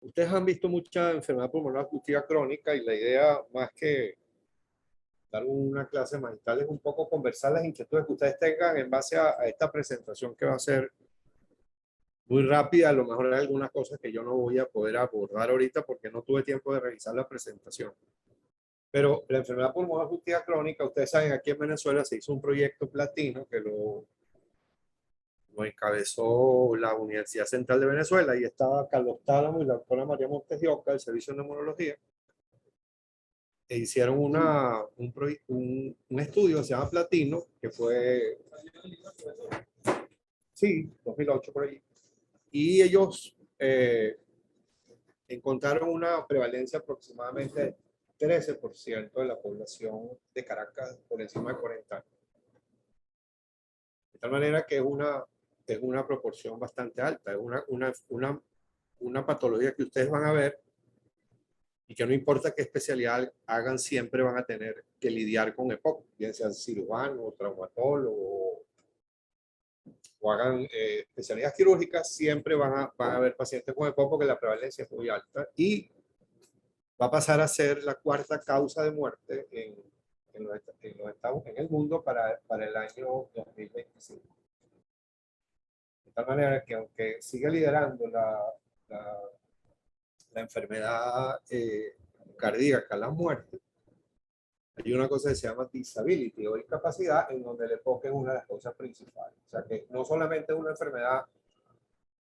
Ustedes han visto mucha enfermedad pulmonar obstructiva crónica y la idea, más que dar una clase magistral, es un poco conversar las inquietudes que ustedes tengan en base a esta presentación que va a ser muy rápida. A lo mejor hay algunas cosas que yo no voy a poder abordar ahorita porque no tuve tiempo de revisar la presentación. Pero la enfermedad pulmonar obstructiva crónica, ustedes saben, aquí en Venezuela se hizo un proyecto platino que lo encabezó la Universidad Central de Venezuela y estaba Carlos Tálamo y la doctora María Montes de Oca del Servicio de Neumología. E hicieron un estudio que se llama Platino, que fue, sí, 2008 por ahí. Y ellos encontraron una prevalencia aproximadamente 13% de la población de Caracas por encima de 40 años. De tal manera que es una proporción bastante alta, es una patología que ustedes van a ver y que no importa qué especialidad hagan, siempre van a tener que lidiar con EPOC, bien sean cirujano, traumatólogo o hagan especialidades quirúrgicas, siempre van a haber pacientes con EPOC porque la prevalencia es muy alta y va a pasar a ser la cuarta causa de muerte en el mundo para el año 2025. De tal manera que aunque sigue liderando la enfermedad cardíaca, la muerte, hay una cosa que se llama disability o discapacidad en donde el EPOC es una de las causas principales. O sea que no solamente es una enfermedad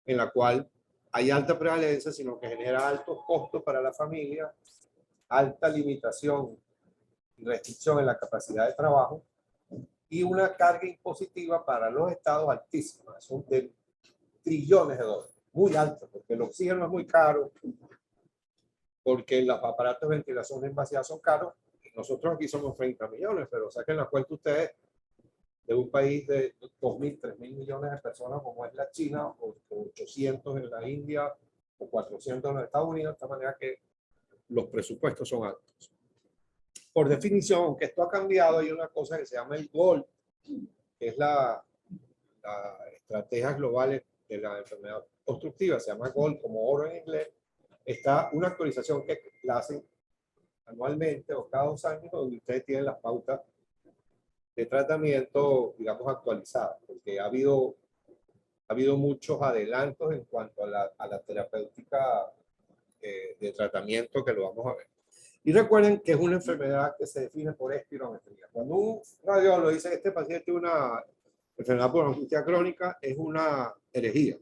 en la cual hay alta prevalencia, sino que genera altos costos para la familia, alta limitación y restricción en la capacidad de trabajo y una carga impositiva para los estados altísima, son de trillones de dólares, muy alto, porque el oxígeno es muy caro, porque los aparatos de ventilación invasiva son caros. Nosotros aquí somos 30 millones, pero saquen la cuenta ustedes de un país de 2.000, 3.000 millones de personas como es la China, o 800 en la India, o 400 en los Estados Unidos, de esta manera que los presupuestos son altos. Por definición, aunque esto ha cambiado, hay una cosa que se llama el GOL, que es la estrategia global de la enfermedad obstructiva, se llama GOL como oro en inglés. Está una actualización que la hacen anualmente o cada 2 años, donde ustedes tienen las pautas de tratamiento, digamos, actualizadas, porque ha habido muchos adelantos en cuanto a la terapéutica de tratamiento, que lo vamos a ver. Y recuerden que es una enfermedad que se define por espirometría. Cuando un radiólogo dice que este paciente tiene una enfermedad pulmonar obstructiva crónica, es una herejía.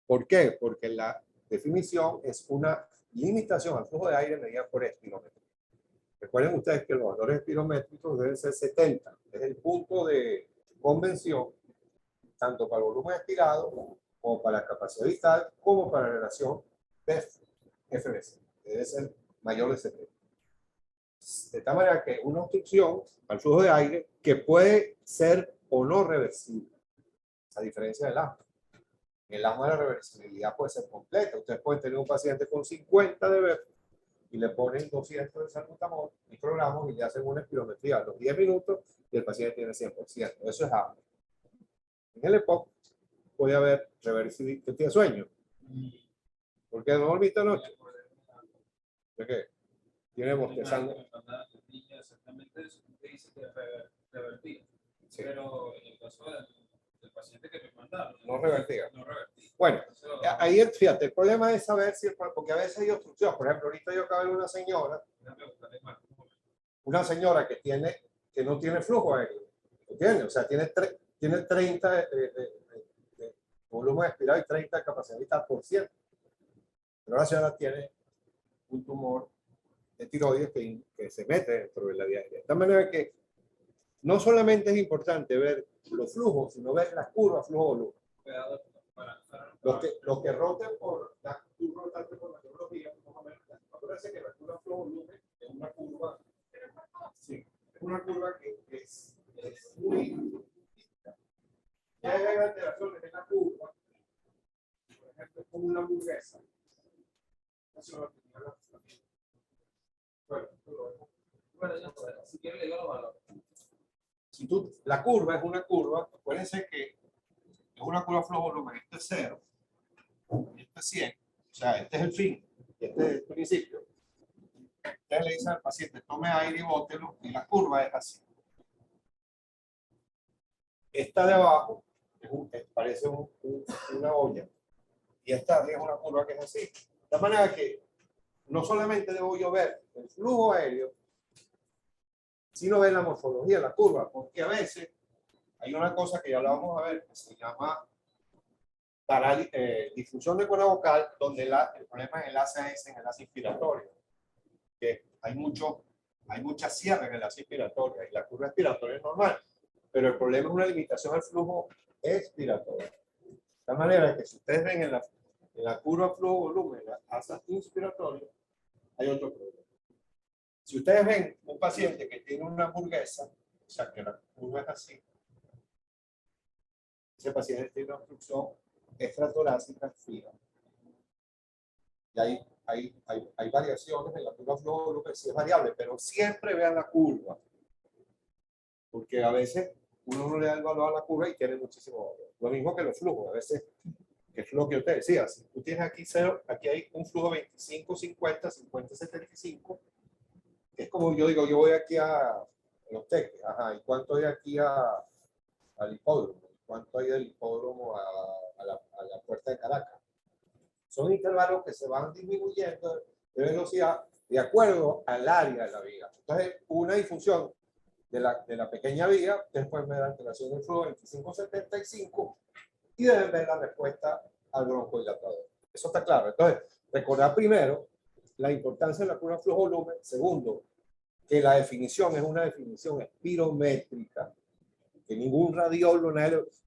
¿Por qué? Porque la definición es una limitación al flujo de aire medida por espirometría. Recuerden ustedes que los valores espirométricos deben ser 70. Es el punto de convención, tanto para el volumen expirado, como para la capacidad vital, como para la relación PEF-FBC. Debe ser mayor de 70. De tal manera que una obstrucción al flujo de aire que puede ser o no reversible, a diferencia del asma. En el asma la reversibilidad puede ser completa. Ustedes pueden tener un paciente con 50 de BEF y le ponen 200 de salbutamol, microgramos, y le hacen una espirometría a los 10 minutos y el paciente tiene 100%. Eso es asma. En el EPOC puede haber reversibilidad. ¿Usted tiene sueño? ¿Por qué no dormiste anoche? ¿De qué? Tiene bostezando. Exactamente eso que dice que revertía. Sí. Pero en el caso del paciente que me mandaron, no revertía. No revertía. Bueno, ahí fíjate, el problema es saber si, porque a veces hay obstrucción. Por ejemplo, ahorita yo acabo de ver una señora que no tiene flujo aéreo. ¿Entiendes? O sea, tiene 30 de volumen expirado y 30 de capacidad vital por ciento. Pero la señora tiene un tumor de tiroides que se mete dentro de la vía aérea. De tal manera que no solamente es importante ver los flujos, sino ver las curvas flujo-volumen. Los que roten por la curva rotante por la neurología, más o menos, acuérdense que la curva flujo-volumen es una curva, sí, es una curva que es muy. Ya hay alteraciones en la curva, por ejemplo, es como una hamburguesa. Bueno, si quieren le doy los valores. La curva es una curva, acuérdense que es una curva flow volumen, esto es 0, esto es 100, O sea, este es el fin, este es el principio. Ustedes le dicen al paciente, tome aire y bótelo, y la curva es así. Esta de abajo parece una olla, y esta es una curva que es así. De manera que no solamente debo yo ver el flujo aéreo, sino ver la morfología de la curva, porque a veces hay una cosa que ya la vamos a ver que se llama difusión de cuerda vocal, donde el problema es el ACS en el enlace inspiratorio, que hay mucha cierre en el enlace inspiratorio y la curva expiratoria es normal, pero el problema es una limitación al flujo expiratorio. De tal manera que si ustedes ven en la curva flujo-volumen, la asa inspiratoria, hay otro problema. Si ustedes ven un paciente que tiene una hamburguesa, o sea que la curva es así, ese paciente tiene una obstrucción extratorácica fija. Y hay variaciones en la curva flujo-volumen, sí es variable, pero siempre vean la curva. Porque a veces uno no le da el valor a la curva y tiene muchísimo valor. Lo mismo que los flujos, a veces, que es lo que yo te decía, si tú tienes aquí 0, aquí hay un flujo 25, 50, 50, 75, que es como yo digo, yo voy aquí a los teques, ajá, ¿y cuánto hay aquí al hipódromo? ¿Cuánto hay del hipódromo a la puerta de Caracas? Son intervalos que se van disminuyendo de velocidad de acuerdo al área de la vía. Entonces, una difusión de la pequeña vía, después me da alteración del flujo 25-75 y deben ver la respuesta al broncodilatador. Eso está claro. Entonces, recordar primero la importancia de la curva flujo-volumen. Segundo, que la definición es una definición espirométrica, que ningún radiólogo,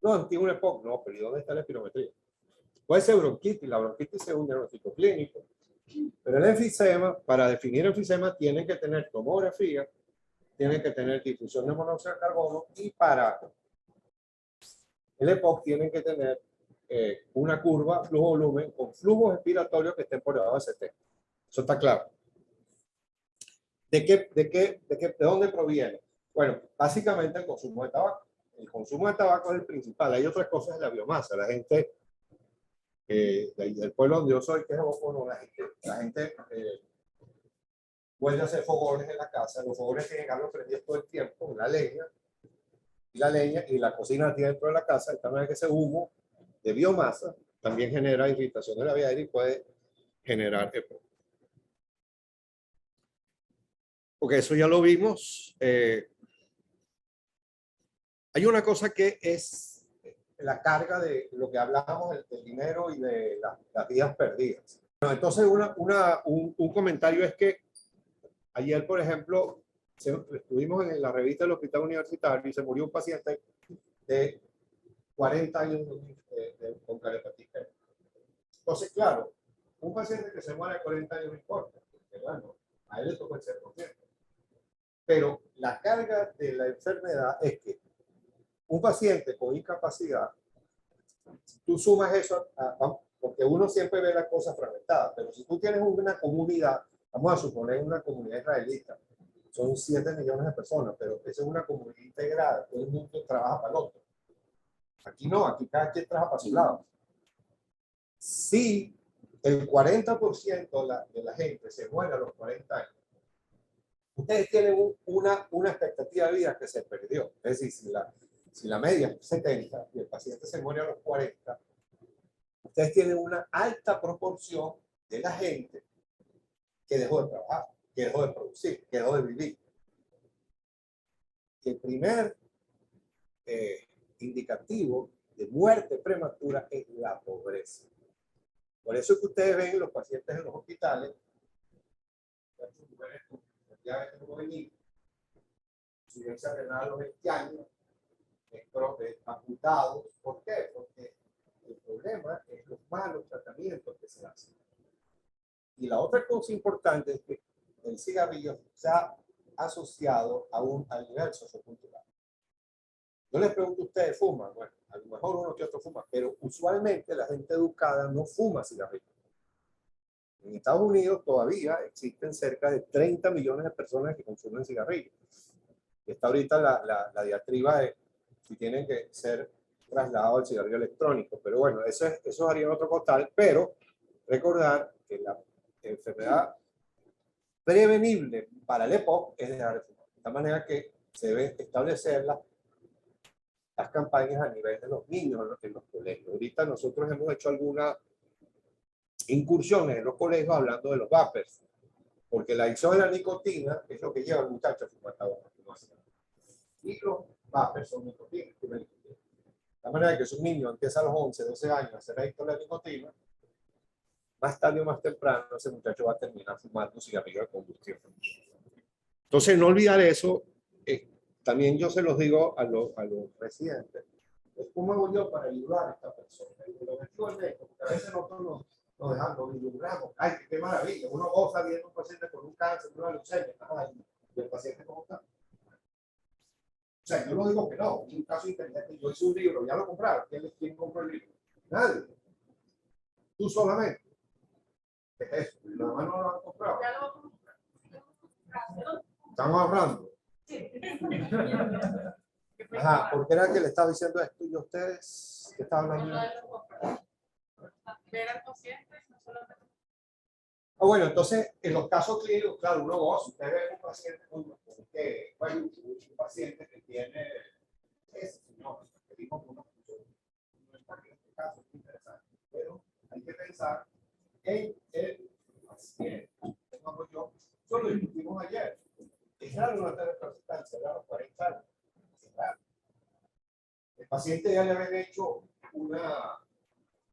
no, tiene un EPOC, no, pero ¿y dónde está la espirometría? Puede ser bronquitis, la bronquitis es un diagnóstico clínico, pero el enfisema, para definir enfisema, tienen que tener tomografía, tienen que tener difusión de monóxido de carbono y para el EPOC tienen que tener una curva flujo-volumen con flujos expiratorios que estén por debajo de 70. Eso está claro. ¿De dónde proviene? Bueno, básicamente el consumo de tabaco. El consumo de tabaco es el principal. Hay otras cosas de la biomasa. La gente del pueblo donde yo soy, que es Ocono, la gente vuelve a hacer fogones en la casa. Los fogones tienen algo prendido todo el tiempo, la leña y la cocina tiene dentro de la casa, de tal manera que ese humo de biomasa también genera irritación de la vía aérea y puede generar EPOC. Porque eso ya lo vimos. Hay una cosa que es la carga de lo que hablábamos del dinero y de las vidas perdidas. Bueno, entonces, un comentario es que ayer, por ejemplo, estuvimos en la revista del Hospital Universitario y se murió un paciente de 40 años con cardiopatía. Entonces, claro, un paciente que se muere de 40 años no importa, porque bueno, a él le tocó el 100%. Pero la carga de la enfermedad es que un paciente con incapacidad, tú sumas eso, porque uno siempre ve las cosas fragmentadas, pero si tú tienes una comunidad, vamos a suponer una comunidad israelita, son 7 millones de personas, pero esa es una comunidad integrada, todo el mundo trabaja para el otro. Aquí no, aquí cada quien trabaja para su lado. Si el 40% de la gente se muere a los 40 años, ustedes tienen una expectativa de vida que se perdió. Es decir, si la media es 70 y el paciente se muere a los 40, ustedes tienen una alta proporción de la gente que dejó de trabajar, que dejó de producir, que dejó de vivir. El primer indicativo de muerte prematura es la pobreza. Por eso es que ustedes ven los pacientes en los hospitales, diabetes juvenil, insuficiencia renal a los 20 años, amputados. ¿Por qué? Porque el problema es los malos tratamientos que se hacen. Y la otra cosa importante es que el cigarrillo se ha asociado al nivel sociocultural. Yo les pregunto a ustedes, ¿fuman? Bueno, a lo mejor uno que otro fuma, pero usualmente la gente educada no fuma cigarrillos. En Estados Unidos todavía existen cerca de 30 millones de personas que consumen cigarrillos. Está ahorita la diatriba de si tienen que ser trasladados al cigarrillo electrónico. Pero bueno, eso haría otro costal. Pero recordar que la enfermedad prevenible para el EPOC es dejar de fumar. De tal manera que se debe establecer las campañas a nivel de los niños en los colegios. Ahorita nosotros hemos hecho algunas incursiones en los colegios hablando de los vapers, porque la adicción a la nicotina es lo que lleva al muchacho a fumar tabaco. Y los vapers son nicotina. De la manera que si un niño empieza a los 11, 12 años a ser adicto a la nicotina, más tarde o más temprano ese muchacho va a terminar fumando cigarrillo de combustión. Entonces, no olvidar eso. También yo se los digo a los residentes. ¿Cómo hago yo para ayudar a esta persona? El objetivo es esto, porque a veces nosotros nos dejamos, nos iluminamos. ¡Ay, qué maravilla! Uno goza viendo un paciente con un cáncer, una leucemia. ¡Ay, y el paciente cómo está! O sea, yo no digo que no, es un caso inteligente. Yo hice un libro, ya lo compraron. ¿Quién compró el libro? Nadie. Tú solamente. ¿Qué es eso? Los demás no lo han comprado. Estamos hablando. Ajá, ¿por qué era que le estaba diciendo esto y ustedes? ¿Qué estaban hablando? Ver al paciente, no solamente. Bueno, entonces, en los casos clínicos, claro, uno goza. Usted ve un paciente un paciente que tiene ese señor, que dijo que no en este caso es interesante, pero hay que pensar en el paciente. Como yo, eso lo discutimos ayer. Es raro una terapia encerrada a los 40 años. Es raro. El paciente ya le habían hecho una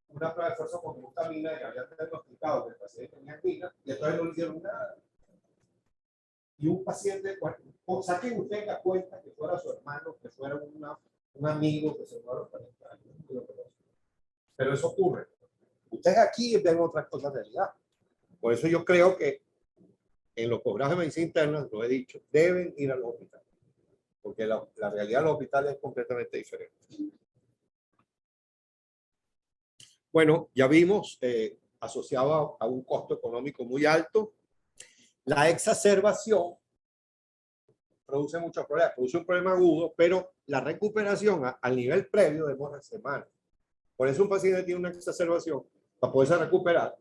prueba de esfuerzo con glutamina y habían diagnosticado que el paciente tenía angina y entonces no le hicieron nada. Y un paciente, bueno, saquen usted la cuenta que fuera su hermano, que fuera un amigo que se muera a los 40 años. Pero eso ocurre. Ustedes aquí ven otras cosas de realidad. Por eso yo creo que en los posgrados de medicina interna, lo he dicho, deben ir a los hospitales. Porque la realidad de los hospitales es completamente diferente. Bueno, ya vimos, asociado a un costo económico muy alto, la exacerbación produce muchos problemas, produce un problema agudo, pero la recuperación al nivel previo demora semanas. Por eso un paciente tiene una exacerbación, para poderse recuperar.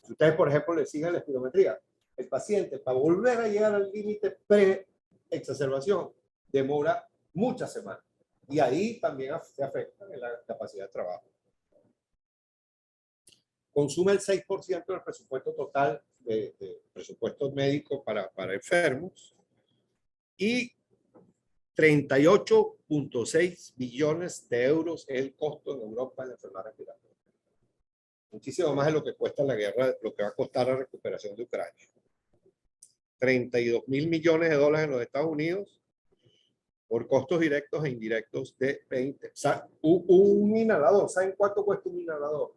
Si ustedes, por ejemplo, le siguen la espirometría, el paciente, para volver a llegar al límite pre-exacerbación, demora muchas semanas. Y ahí también se afecta en la capacidad de trabajo. Consume el 6% del presupuesto total de presupuesto médico para enfermos y 38.6 billones de euros es el costo en Europa de la enfermedad respiratoria. Muchísimo más de lo que cuesta la guerra, lo que va a costar la recuperación de Ucrania. 32.000 millones de dólares en los Estados Unidos por costos directos e indirectos de 20. O sea, un inhalador, ¿saben cuánto cuesta un inhalador?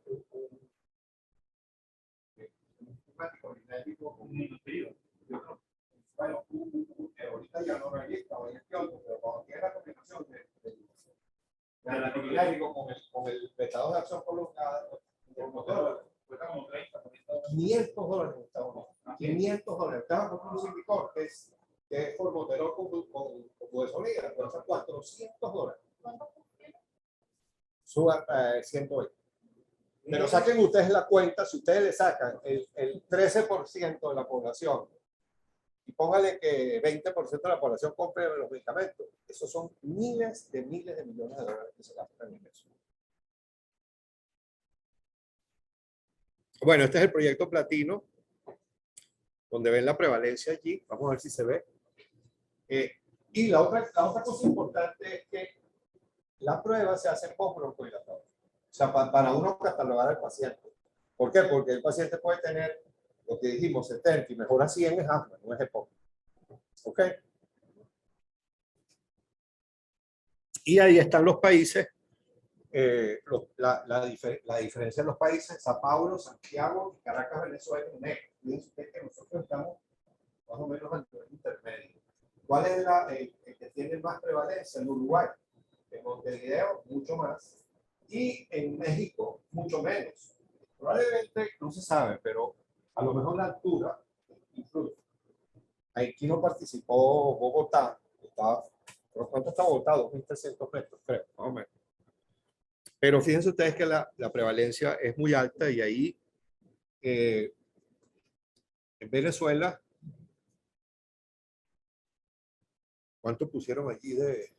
Bueno, ahorita ya no realiza, pero cuando tiene la combinación de antibiótico con el petador de acción prolongada, cuesta como 30, $500 en Estados Unidos. $500. Estaba con un Symbicort, que es formoterol con budesonida, cuesta $400. Suba 120. Pero saquen ustedes la cuenta, si ustedes le sacan el 13% de la población y póngale que 20% de la población compre los medicamentos, esos son miles de millones de dólares que se gastan en eso. Bueno, este es el proyecto Platino, donde ven la prevalencia allí. Vamos a ver si se ve. Y la otra cosa importante es que la prueba se hace post-broncodilatador. O sea, para uno catalogar al paciente. ¿Por qué? Porque el paciente puede tener lo que dijimos, 70 y mejor a 100 es asma, no es EPOC. ¿Ok? Y ahí están los países, la diferencia de los países, Sao Paulo, Santiago, Caracas, Venezuela y México. Fíjense que nosotros estamos más o menos al nivel intermedio. ¿Cuál es el que tiene más prevalencia? En Uruguay, en Montevideo, mucho más. Y en México, mucho menos. Probablemente no se sabe, pero a lo mejor la altura influye. Aquí no participó Bogotá. ¿Cuánto está Bogotá? 2.300 metros, creo, más o menos. Pero fíjense ustedes que la prevalencia es muy alta y ahí en Venezuela, ¿cuánto pusieron allí de?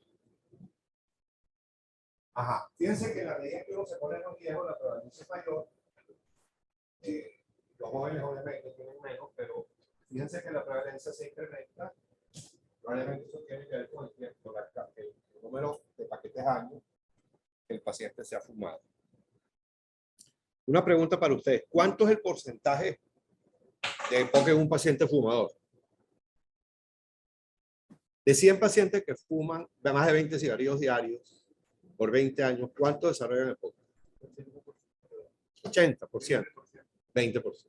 Ajá, fíjense que en la medida que uno se pone más viejo, la prevalencia es mayor. Los jóvenes obviamente tienen menos, pero fíjense que la prevalencia se incrementa. Probablemente eso tiene que ver con el tiempo, el número de paquetes años que el paciente se ha fumado. Una pregunta para ustedes. ¿Cuánto es el porcentaje de EPOC en un paciente fumador? De 100 pacientes que fuman más de 20 cigarrillos diarios por 20 años, ¿cuánto desarrollan EPOC? 80%, 20%.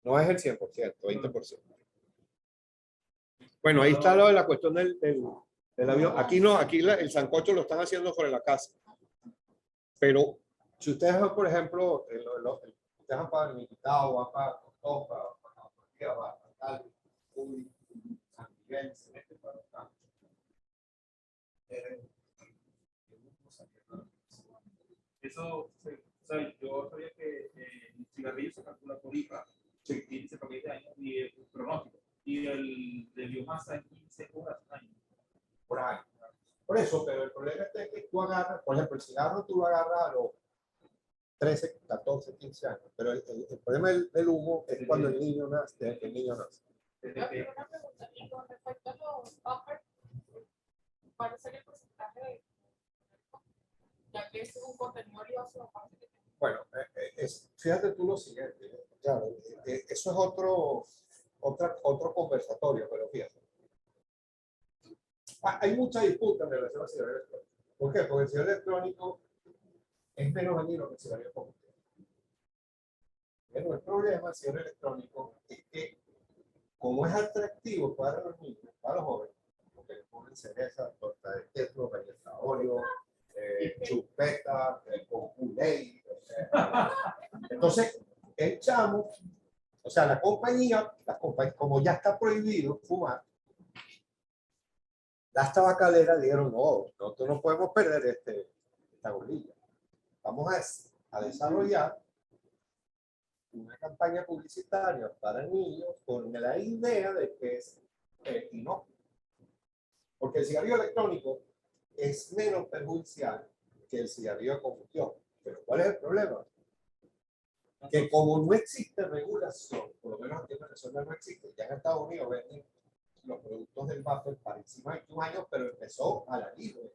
No es el 100%, 20%. Bueno, ahí está lo de la cuestión del avión. Aquí no, aquí el sancocho lo están haciendo fuera de la casa. Pero si ustedes van, por ejemplo, ustedes van para Niquitao, van para Topa, para Tal, San Miguel, se mete para acá. Eso, o sea, yo sabía que el cigarrillo se calcula por IPA, que tiene ese paquete de años y el pronóstico. Y el de biomasa en 15 horas años. Por ahí. Por eso, pero el problema es que tú agarras, por ejemplo, el cigarro tú lo agarras a los 13, 14, 15 años, pero el problema del humo es cuando el niño nace. Una pregunta, y con respecto a los buffers, ¿cuál sería el porcentaje de, ya que es un contenido oleoso aparte que Bueno, fíjate tú lo siguiente, claro, eso es otro conversatorio, pero fíjate. Hay mucha disputa en relación al cigarrillo electrónico. ¿Por qué? Porque el cigarrillo electrónico es menos dañino que el cigarrillo combustible. Pero el problema del cigarrillo electrónico es que, como es atractivo para los niños, para los jóvenes, porque le ponen cereza, torta de queso, galleta Oreo, chupeta, con Kool-Aid. Entonces, el chamo, o sea, la compañía, como ya está prohibido fumar, las tabacaleras dijeron, no, nosotros no podemos perder esta bolilla. Vamos a desarrollar una campaña publicitaria para niños con la idea de que es inocuo. Porque el cigarrillo electrónico es menos perjudicial que el cigarrillo de combustión. Pero ¿cuál es el problema? Que como no existe regulación, por lo menos aquí en Venezuela no existe, ya en Estados Unidos venden los productos del vapor para encima de 21 años, pero empezó a la libre.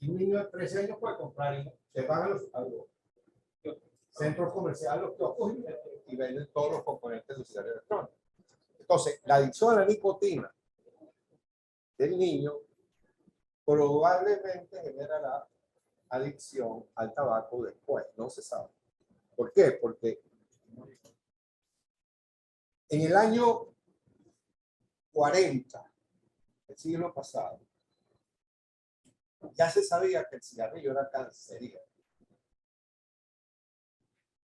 Y un niño de 13 años puede comprar y se van a los centros comerciales, los kioscos y venden todos los componentes del cigarrillo electrónico. Entonces, la adicción a la nicotina del niño probablemente generará adicción al tabaco después, no se sabe. ¿Por qué? Porque en el año 40, el siglo pasado, ya se sabía que el cigarrillo era cancerígeno.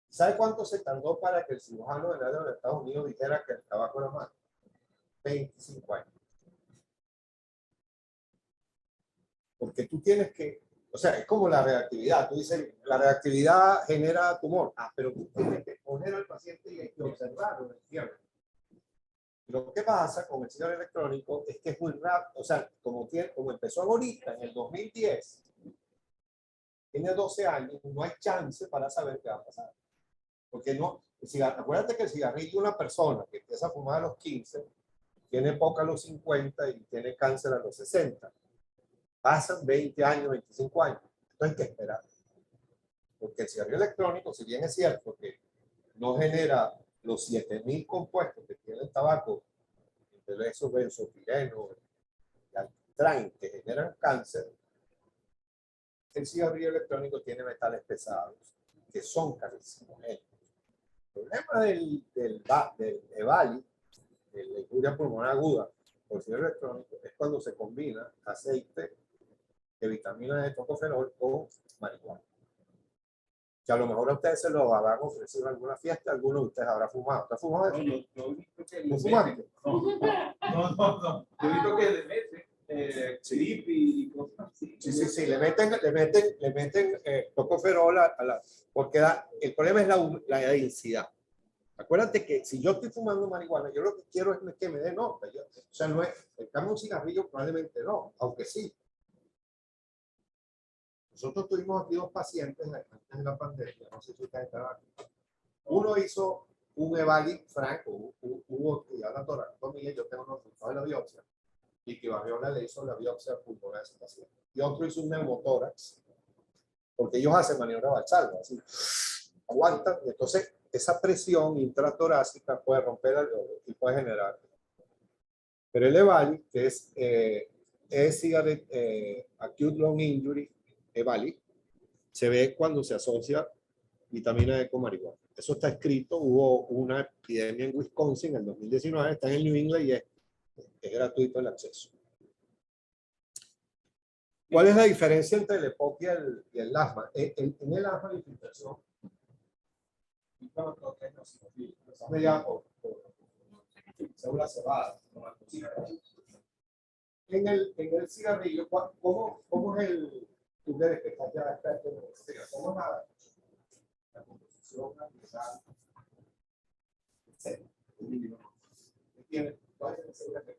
¿Sabe cuánto se tardó para que el cirujano de los Estados Unidos dijera que el tabaco era malo? 25 años. Porque tú tienes que, o sea, es como la reactividad. Tú dices, la reactividad genera tumor. Pero tú tienes que poner al paciente y observarlo en el tiempo. Lo que pasa con el cigarrillo electrónico es que es muy rápido. O sea, como empezó ahorita, en el 2010, tiene 12 años, no hay chance para saber qué va a pasar. Porque no, acuérdate que el cigarrillo, una persona que empieza a fumar a los 15, tiene EPOC a los 50 y tiene cáncer a los 60. Pasan 20 años, 25 años. Entonces hay que esperar. Porque el cigarrillo electrónico, si bien es cierto que no genera los 7.000 compuestos que tiene el tabaco, entre esos benzopirenos y alquitrán, que generan cáncer, el cigarrillo electrónico tiene metales pesados que son carcinogénicos. El problema del EVALI, de la injuria pulmonar aguda por cigarrillo electrónico, es cuando se combina aceite de vitamina de tocofenol con marihuana. Que a lo mejor a ustedes se lo habrán ofrecido en alguna fiesta, alguno de ustedes habrá fumado. ¿Usted ha fumado eso? No, he visto que ¿No fumaste? No. Yo he visto que le meten chip y cosas así. Sí. Le meten tocofenol porque el problema es la densidad. Acuérdate que si yo estoy fumando marihuana, yo lo que quiero es que me dé nota. O sea, no es, en cambio un cigarrillo probablemente no, aunque sí. Nosotros tuvimos aquí dos pacientes antes de la pandemia, no sé si ustedes estaban aquí. Uno hizo un EVALI franco, hubo que ya la toracotomía, yo tengo los resultados de la biopsia, y que Barriola le hizo la biopsia pulmonar a ese paciente. Y otro hizo un neumotórax, porque ellos hacen maniobra valsalva, así, aguantan, y entonces esa presión intratorácica puede romper alveolos y puede generar. Pero el EVALI, que es cigarette acute lung injury, EVALI, se ve cuando se asocia vitamina E con marihuana. Eso está escrito, hubo una epidemia en Wisconsin en el 2019, está en el New England y es gratuito el acceso. ¿Cuál es la diferencia entre el EPOC y el asma? En el asma la infiltración está mediada por células cebadas. En el cigarrillo, ¿cómo es el... Tú que estás ya experto en el cigarrillo, ¿cómo es la composición ambiental? ¿Cuál es la célula que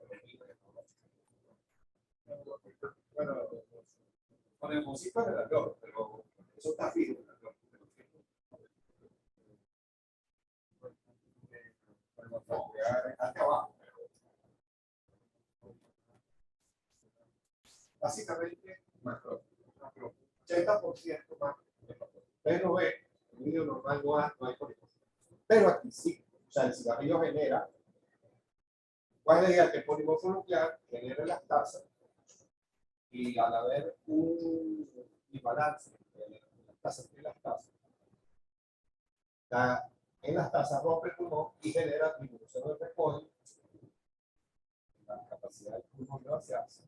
bueno, con el mosquito es el alcohol, pero eso está fijo. Hacia abajo. Básicamente, macro. 80% más. Pero ve, en el medio normal no hay polígono. Pero aquí sí. O sea, el cigarrillo genera. ¿Cuál es la idea? Que el polimorfo nuclear genera las tasas y al haber un imbalance entre las tasas y las tasas, en las tasas rompe el pulmón y genera disminución del recoil, la capacidad del pulmón de vaciarse,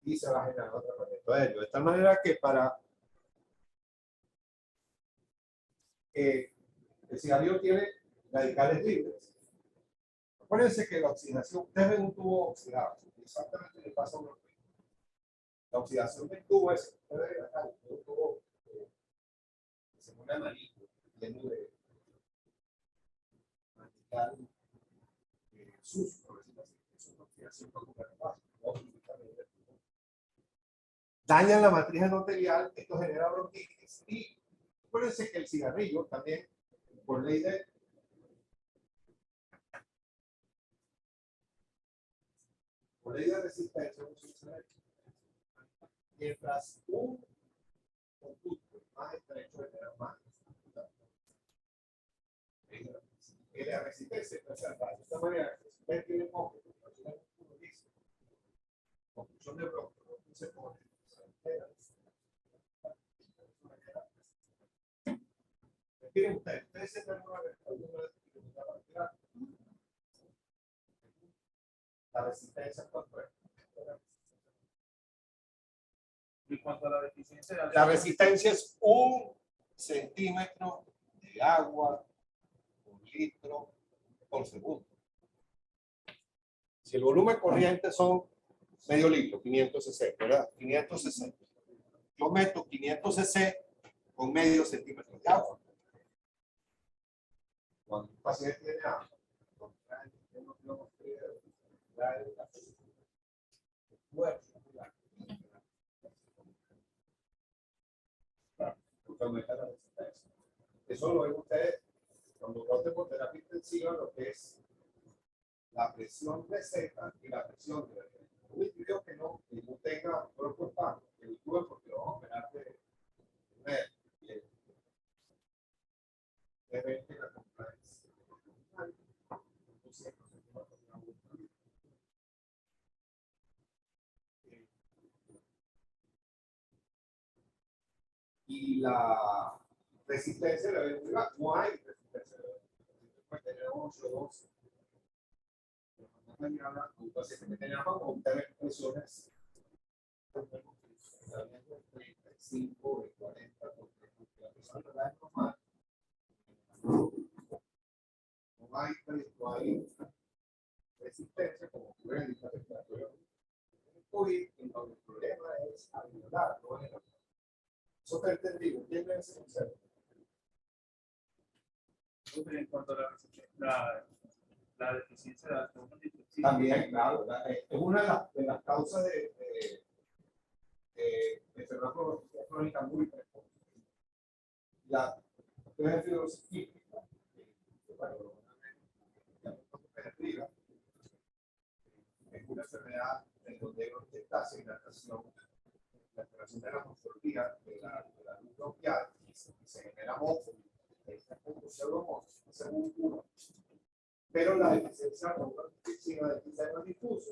y se va a generar otro atrapamiento aéreo. De tal manera que para el cigarrillo tiene radicales libres. Acuérdense que la oxidación, ustedes ven un tubo oxidado, exactamente le pasa a uno. La oxidación del tubo es un tubo que se pone amarillo, lleno de radical sucio, por decirlo así. Es una oxidación dañan la matriz endotelial, esto genera bronquitis y acuérdense que el cigarrillo también, por ley de resistencia, mientras un conducto más estrecho genera más la resistencia es de esta manera. Si usted tiene poco, construcción de bronco, se pone miren ustedes se dan la resistencia cuánto es. Y cuanto a la deficiencia, La resistencia es 1 centímetro de agua por litro por segundo. Si el volumen corriente son medio litro, 500 cc, ¿verdad? 500 cc. Yo meto 500 cc con medio centímetro de agua. Cuando un paciente tiene agua, eso lo ven ustedes cuando roten por terapia intensiva, lo que es la presión de Z y la presión de un individuo que no tenga cuerpo estable, que el tubo porque lo vamos a operar de 20 la compra es y la resistencia de la velocidad, no hay resistencia de la velocidad. Puede tener 8, 12. Un paciente que tenía como presiones 35 de 40 porque la persona es normal. No hay resistencia como ocurre en la temperatura. COVID, en donde el problema es ayudar, no es eso te entendí, ¿entiendes ese concepto? Entonces, en cuanto a la deficiencia de la hormona anticonceptiva, También, claro, es una de las causas de enfermedad crónica muy precoz. La fibrosis quística, bueno, es una enfermedad en donde esta aceleración, la alteración de la morfología de la luz bronquial, se genera moco, esta como pseudomorfo, según uno. Pero la deficiencia hormonal de quizá es más difusa,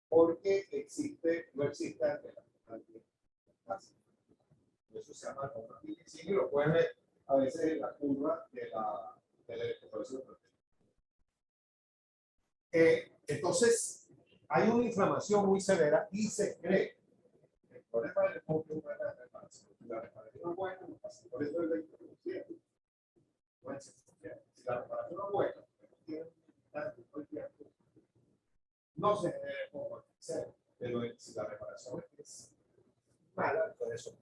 porque no existe eso se llama y lo pueden ver a veces en la curva de la electroporación. Entonces, hay una inflamación muy severa y se cree que el problema del enfoque es la reparación. La reparación es buena, por eso es el 20%. Si la reparación es buena, no se debe como cero, pero si la reparación es mala, entonces eso.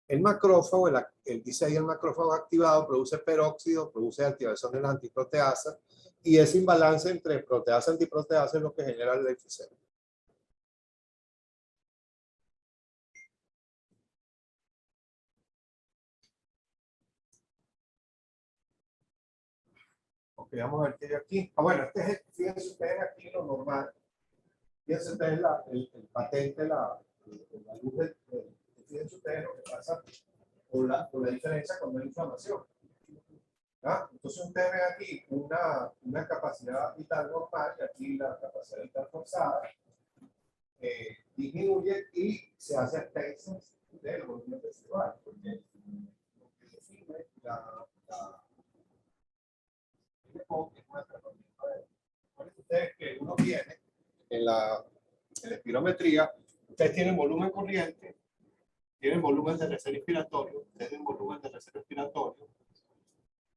El macrófago, dice ahí el macrófago activado, produce peróxido, produce activación de las antiproteasas, y ese imbalance entre proteasa y antiproteasa es lo que genera el efisema. Ok, vamos a ver qué hay aquí. Bueno, fíjense ustedes aquí lo normal. Fíjense ustedes el patente, la luz fíjense ustedes lo que pasa con la diferencia cuando hay inflamación. ¿Ah? Entonces ustedes ven aquí una capacidad vital normal y aquí la capacidad vital forzada disminuye y se hace extensas del volumen residual, porque lo que define es una herramienta de ustedes que uno tiene en la espirometría, ustedes tienen volumen corriente, tienen volumen de reserva respiratorio, tienen volumen de reserva respiratorio,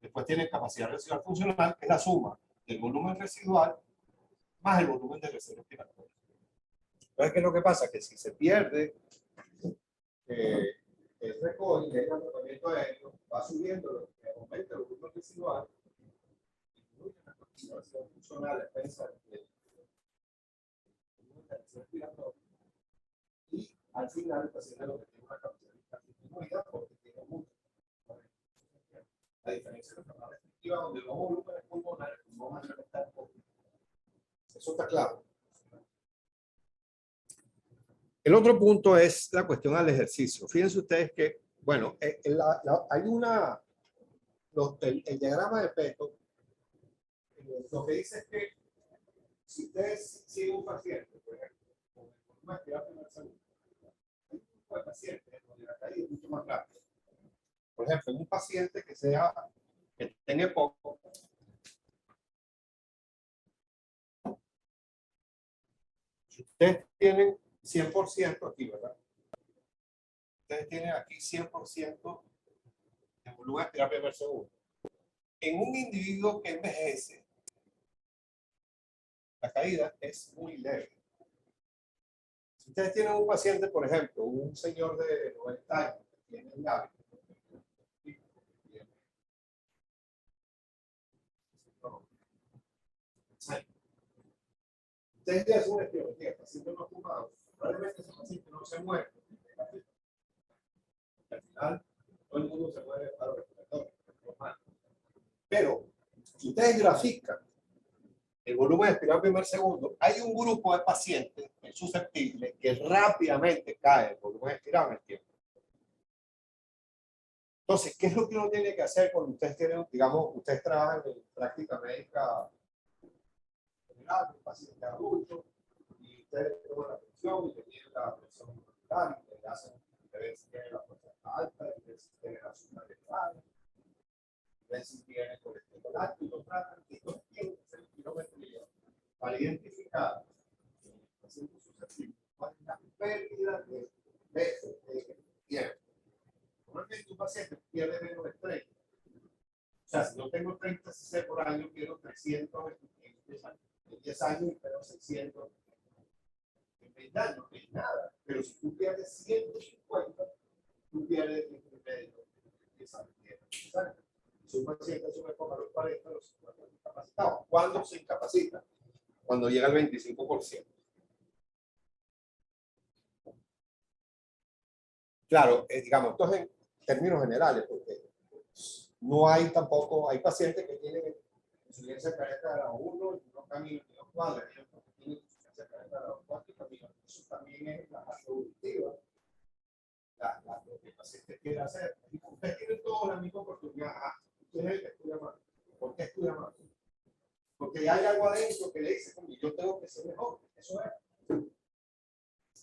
después tienen capacidad residual funcional, que es la suma del volumen residual más el volumen de reserva respiratoria. Entonces, ¿qué es lo que pasa? Que si se pierde el recoil, el tratamiento aéreo, va subiendo, aumenta el volumen residual, disminuye la capacidad funcional, defensa del volumen de reserva respiratoria, y al final el paciente lo que tiene una capacidad disminuida porque tiene mucho. La diferencia de la enfermedad restrictiva, donde los volúmenes pulmonares no van a estar poco. Eso está claro. El otro punto es la cuestión del ejercicio. Fíjense ustedes que, bueno, hay el diagrama de Peto, lo que dice es que si ustedes siguen un paciente, por ejemplo, con el volumen que va a primer segundo, hay un tipo de pacientes donde la caída es mucho más rápida. Por ejemplo, en un paciente que tenga poco, si ustedes tienen 100% aquí, ¿verdad? Ustedes tienen aquí 100% de volumen de terapia per segundo. En un individuo que envejece, la caída es muy leve. Si ustedes tienen un paciente, por ejemplo, un señor de 90 años que tiene el hábito, ustedes ya hacen una etiología, el paciente no fumado, probablemente ese paciente no se muere. Al final, todo el mundo se muere a los respiratorios, normal. Pero, si ustedes grafican el volumen expirado primer segundo, hay un grupo de pacientes susceptibles que rápidamente cae el volumen expirado en el tiempo. Entonces, ¿qué es lo que uno tiene que hacer cuando ustedes tienen, digamos, ustedes trabajan en práctica médica general, un paciente adulto, y ustedes toman la presión y le tienen la presión arterial, y le hacen ver si tiene la presión alta, ver si tiene la azúcar elevada, ver si tiene colesterol alto, y lo tratan, y esto tiene que ser espirometría para identificar el paciente susceptible cuál es la pérdida de tiempo. Normalmente un paciente pierde menos de 30. O sea, si yo tengo 30 cc por año, pierdo 300 en 10 años y pierdo 600 el daño es nada. Pero si tú pierdes 150, tú pierdes el medio de esa manera. Si un paciente sube por los 40, los 50 incapacitados. ¿Cuándo se incapacita? Cuando llega al 25%. Claro, digamos, esto es en términos generales, porque no hay tampoco, hay pacientes que tienen insuficiencia cardíaca de grado 1 y no caminan ni 2 cuadras, y otros que tienen insuficiencia cardíaca de grado 4 y caminan. Eso también es la fase evolutiva, lo que el paciente quiere hacer. Y ustedes tienen todos la misma oportunidad. Usted es el que estudia más. ¿Por qué estudia más? Porque hay algo adentro que le dice, como yo tengo que ser mejor. Eso es.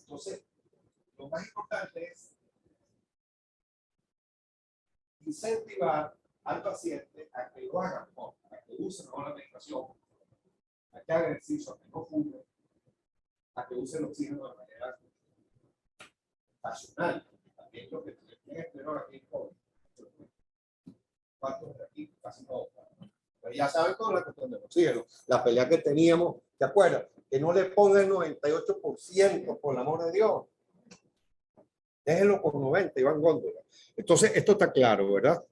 Entonces, lo más importante es incentivar al paciente a que lo haga mejor, a que use mejor la medicación, a que haga ejercicio, a que no fume, a que use el oxígeno de manera racional. También lo que tienen espero aquí en COVID. ¿Cuántos de aquí? Casi todos. Pues ya saben con la cuestión del oxígeno, la pelea que teníamos, ¿te acuerdas? Que no le ponga el 98%, por el amor de Dios. Déjenlo con 90 y van góndola. Entonces, esto está claro, ¿verdad?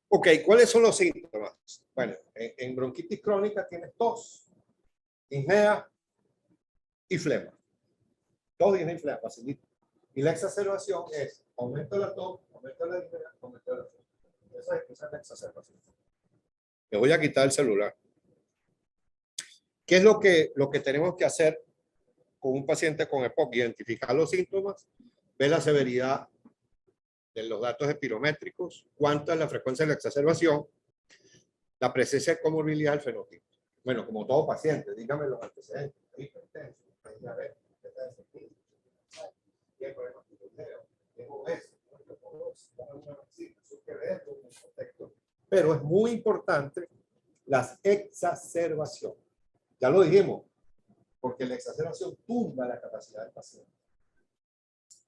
Ok, ¿cuáles son los síntomas? Bueno, en bronquitis crónica tienes tos, disnea y flema. Tos, disnea y flema, facilito. Y la exacerbación es aumento de la tos, aumento de la disnea, aumento de la flema. Esa es la exacerbación. Le voy a quitar el celular. ¿Qué es lo que tenemos que hacer con un paciente con EPOC? Identificar los síntomas, ver la severidad de los datos espirométricos, cuánta es la frecuencia de la exacerbación, la presencia de comorbilidad del fenotipo. Bueno, como todo paciente, dígame los antecedentes. Hipertenso, diabetes, tiene problemas con el dedo, tiene obeso, pero es muy importante las exacerbaciones. Ya lo dijimos, porque la exacerbación tumba la capacidad del paciente.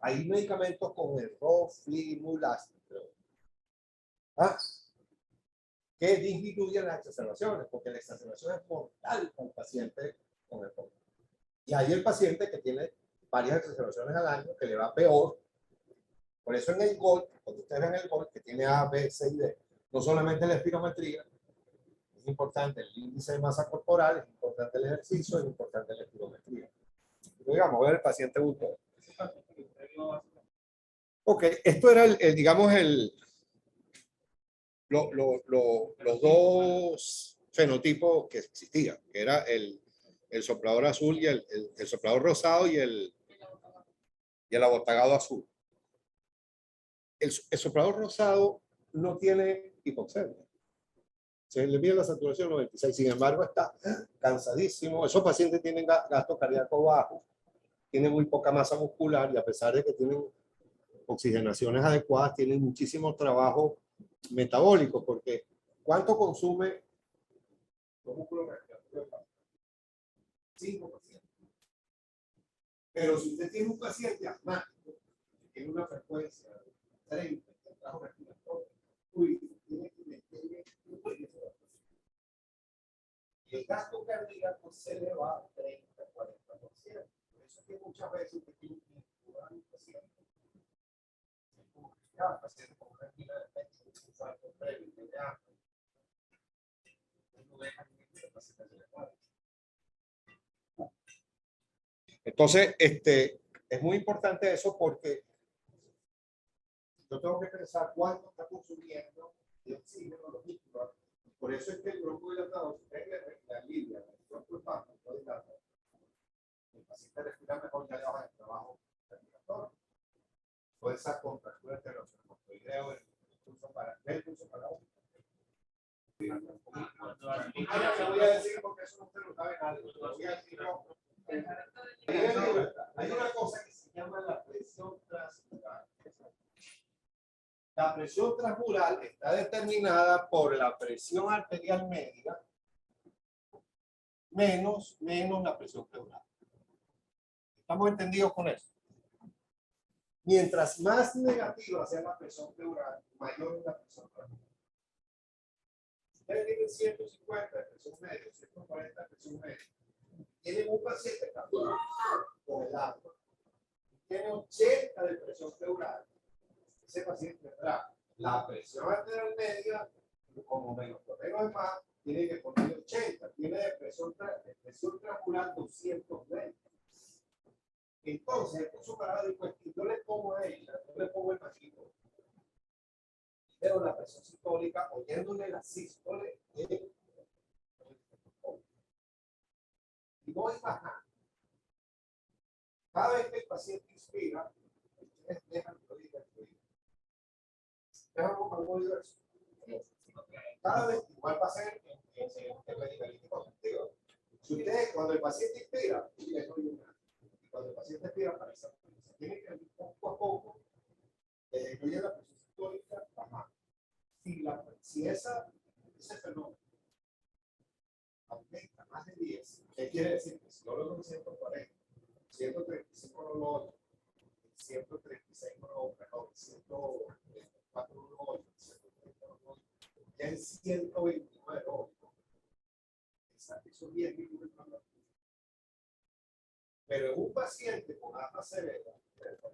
Hay medicamentos como el roflumilast, que disminuyen las exacerbaciones, porque la exacerbación es mortal para el paciente con el COVID. Y hay el paciente que tiene varias exacerbaciones al año, que le va peor. Por eso en el GOLD, cuando ustedes ven el GOLD, que tiene A, B, C y D, no solamente la espirometría, es importante el índice de masa corporal, es importante el ejercicio, es importante la espirometría. Pero digamos, ver el paciente gustó. Ok, esto era digamos, los dos fenotipos que existían, que era el soplador azul y el soplador rosado y el abotagado azul. El soplador rosado no tiene hipoxemia. Se le mide la saturación 96, sin embargo está cansadísimo. Esos pacientes tienen gasto cardíaco bajo, tienen muy poca masa muscular y a pesar de que tienen oxigenaciones adecuadas, tienen muchísimo trabajo metabólico, porque ¿cuánto consume los músculos respiratorios? 5%. Pero si usted tiene un paciente asmático, que tiene una frecuencia de 30 de trabajo respiratorio, tiene que meterle un 10%. Y el gasto cardíaco se le va a 30, 40%. Por eso es que muchas veces usted tiene que incubar a un paciente. Cada paciente con una fila de pecho, un salto previo de hambre, no deja que el paciente se le pare. Entonces, es muy importante eso porque yo tengo que pensar cuánto está consumiendo de oxígeno los músculos. Por eso es que el broncodilatador, si usted le alivia el broncodilatador, el paciente respira mejor, ya le baja el trabajo respiratorio. Toda esa contractura entre los reumatoideos, el pulso para otro. No voy a decir porque eso no se lo sabe nadie. Voy a decir hay una cosa que se llama la presión transmural. La presión transmural está determinada por la presión arterial media menos la presión pleural. ¿Estamos entendidos con eso? Mientras más negativa sea la presión pleural, mayor es la presión transmural. Ustedes tienen 150 de presión media, 140 de presión media. tienen un paciente que está con el agua, tiene 80 de presión pleural, ese paciente tendrá la presión arterial media, como menos por menos más, tiene que poner 80, tiene de presión transmural 220. Entonces, el curso parádico es que yo le pongo a ella, yo le pongo el machito, pero la presión sistólica, oyéndole la sístole, y voy bajando. Cada vez que el paciente inspira, ustedes dejan que lo diga. Dejamos algo diverso. Cada vez, igual va a ser en medicalístico contigo. Si ustedes, cuando el paciente inspira, ustedes no oyen nada. Y cuando el paciente expira, aparece. Tiene que ir poco a poco, incluye la presión sistólica, bajar. Si ese fenómeno aumenta más de 10, ¿qué quiere decir? Que si yo lo doy 140, 135 no lo oye, 136 no lo oye, 104 no lo oye, 130 no lo oye, ya en 129 no lo oye. Eso es bien difícil. Pero en un paciente con asma severa, 30,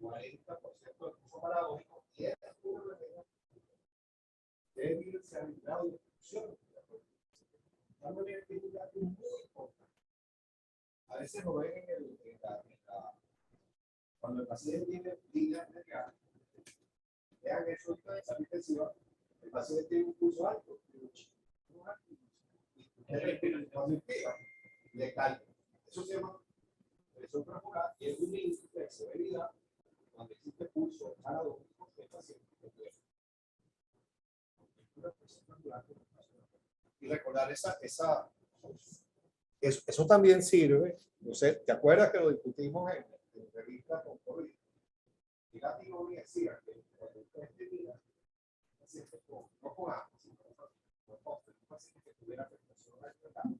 40% del curso paradójico, y es una enfermedad debe irse al grado de función. Es un dato muy importante. A veces lo ven cuando el paciente tiene líneas nerviosas. Vean eso en esa intensiva. El paciente tiene un pulso alto. Cuando inspira, le cae. Eso se llama presión transmural y es un índice de severidad cuando existe pulso paradójico del paciente. Y recordar eso también sirve. No sé, ¿te acuerdas que lo discutimos en revista con COVID? Y la teoría decía que cuando ustedes tenían pacientes no con asma, sino con un paciente que tuviera afectación al tratado,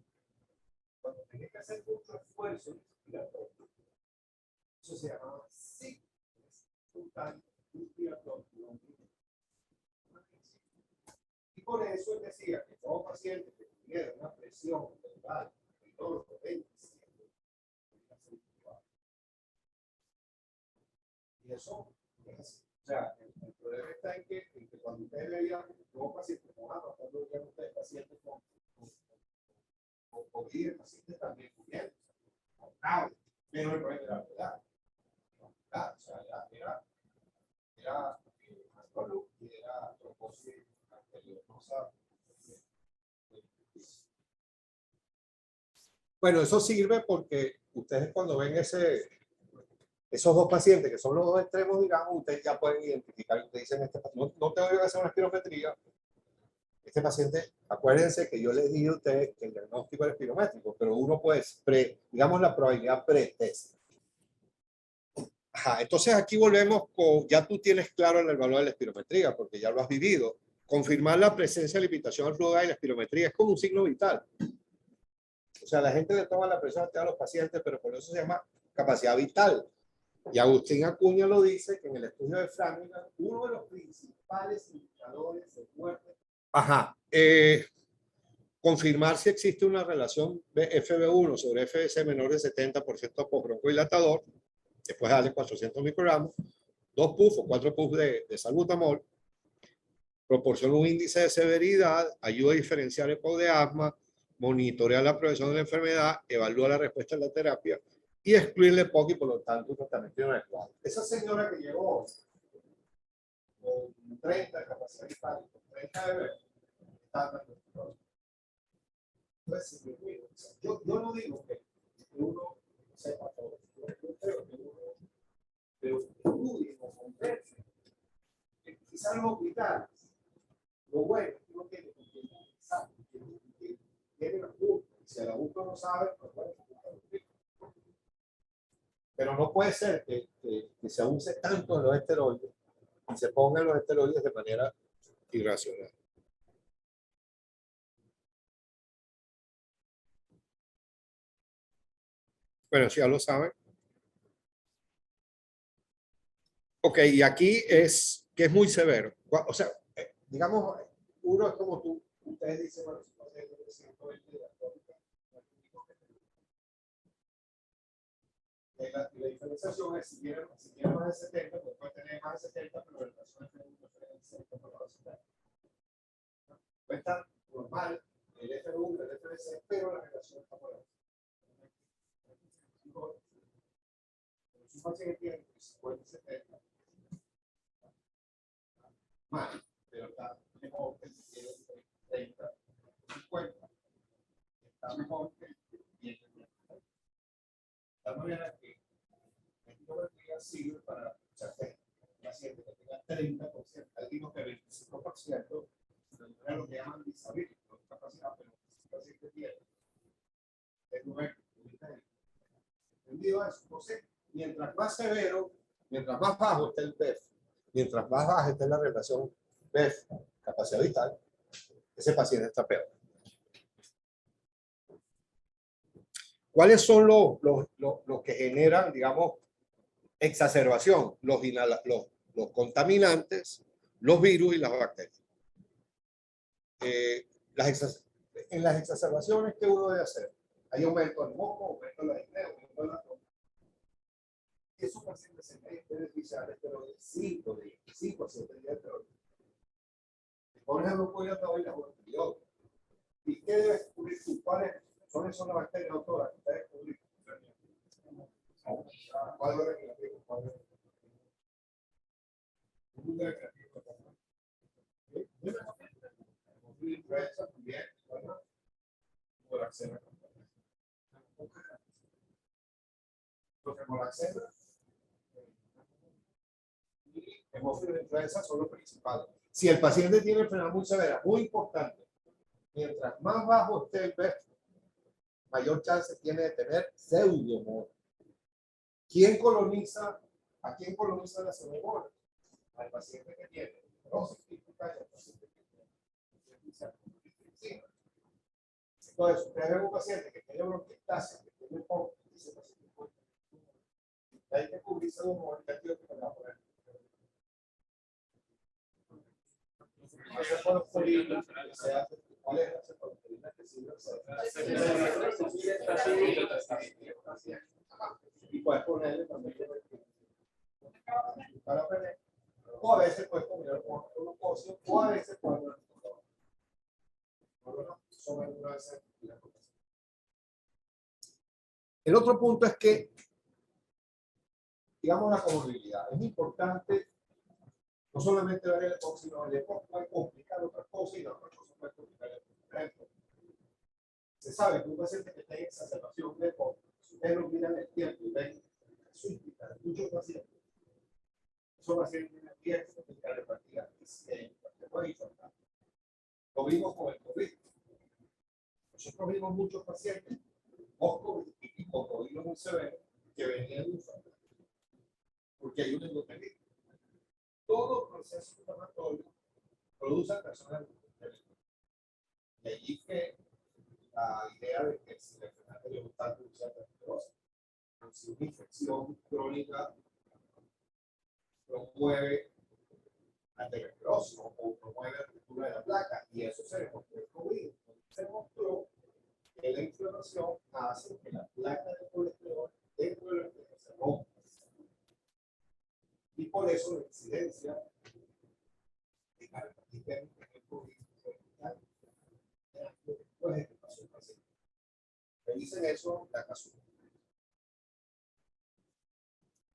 cuando tenía que hacer mucho esfuerzo respiratorio, eso se llamaba simultáneo respiratorio. Y por eso él decía que todo paciente que tuviera una presión total de todos los 20, y eso es así. O sea, el problema está en que cuando ustedes veían todo paciente con asma, cuando veían ustedes pacientes con COVID, pacientes también cubiertos, con nada, pero el problema era la verdad. O sea, era alcohol y era trombosis arteriosa. Bueno, eso sirve porque ustedes cuando ven esos dos pacientes que son los dos extremos, digamos, ustedes ya pueden identificar, ustedes dicen, no te voy a hacer una espirometría. Este paciente, acuérdense que yo les dije a ustedes que el diagnóstico era espirométrico, pero uno puede, digamos, la probabilidad pre-test. Entonces aquí volvemos con, ya tú tienes claro el valor de la espirometría, porque ya lo has vivido. Confirmar la presencia de limitación al flujo y la espirometría es como un signo vital. O sea, la gente le toma la presión arterial a los pacientes, pero por eso se llama capacidad vital. Y Agustín Acuña lo dice que en el estudio de Framingham, uno de los principales indicadores de muerte. Confirmar si existe una relación de FB1 sobre FBC menor de 70% post-broncodilatador, después darle 400 microgramos, 2 puff o 4 puff de salbutamol, proporciona un índice de severidad, ayuda a diferenciar el EPOC de asma, monitorea la progresión de la enfermedad, evalúa la respuesta a la terapia y excluye el EPOC y por lo tanto un tratamiento inadecuado. Esa señora que llegó con 30 capacidad vital, con 30 de ver, está entonces, yo no digo que uno sepa todo, yo creo que uno, pero estudie o converse. Quizás los hospitales, lo bueno, uno tiene que pensar, tiene la culpa. Si el adulto no sabe, pues bueno, pero no puede ser que se abuse tanto en los esteroides y se pongan los esteroides de manera irracional. Bueno, si ya lo saben. Ok, y aquí es que es muy severo. O sea, digamos, uno es como tú, ustedes dicen, bueno, si no sé, 120 de la tónica, La diferenciación es si tiene más de 70, pues puede tener más de 70, pero la relación es de 60 por los 70. Puede estar normal el F1 el FDC, pero la relación está por ahí. Si un paciente tiene 50 70, mal, pero está mejor que el que tiene 30, 50. Está mejor que el que tiene 30. De tal manera que el número que sirve para un paciente que tenga 30%, algunos que 25%, es lo que llaman disability, no discapacidad, pero si el paciente tiene el número entendido eso. Entonces, mientras más severo, mientras más bajo esté el PEF, mientras más baja esté la relación PEF, capacidad vital, ese paciente está peor. ¿Cuáles son los que generan, digamos, exacerbación? Los contaminantes, los virus y las bacterias. En las exacerbaciones, ¿qué uno debe hacer? Hay aumento del moco, aumento de la disnea, aumento de la tos. Y esos pacientes se deben beneficiar de esteroides 5 días, 5 a 7 días de esteroides. Por ejemplo, puede estar hoy la antibiótica. ¿Y qué debes descubrir tú? ¿Cuáles son esas bacterias autoras que debes descubrir? ¿Cuál es el recreativo? ¿Cuál es el recreativo? Influenza también, ¿verdad? Por acceso. Porque por acceso y hemófilos de influenza son los principales. Si el paciente tiene enfermedad muy severa, muy importante, mientras más bajo esté el PEF, mayor chance tiene de tener pseudomonas. ¿A quién coloniza la pseudomonas? Al paciente que tiene fibrosis quística y al paciente que tiene. Entonces, usted ve un paciente que tiene bronquiectasis, que tiene POC, ese paciente puede. Hay que cubrir pseudomonas, que me va a poner. ¿Cuál es la cefalosporina que sirve? Y puedes ponerle también para poner. O a veces puedes poner con glucosio, o a veces puedes poner el otro punto es que, digamos, la comorbilidad. Es importante no solamente ver el EPOC, sino el EPOC puede complicar otras cosas y las otras cosas pueden complicar el EPOC. Se sabe que un paciente que tenga exacerbación de EPOC, si ustedes lo miran el tiempo y ven súbita, muchos pacientes, esos pacientes tienen 10 de cardiopatía que pueden infartar. Lo vimos con el COVID. Nosotros vimos muchos pacientes post-COVID y con COVID muy severo que venían de infartar, porque hay un endotelitis. Todo proceso inflamatorio produce personas y allí que la idea de que si la enfermedad periodontal produce aterosclerosis, si una infección crónica promueve aterosclerosis o promueve la ruptura de la placa, y eso se demostró en COVID. Se demostró que la inflamación hace que la placa de colesterol dentro de la placa se rompa. Y por eso la incidencia de cardiopatía en el COVID después de que pasó el paciente. Revisen eso, la casualidad.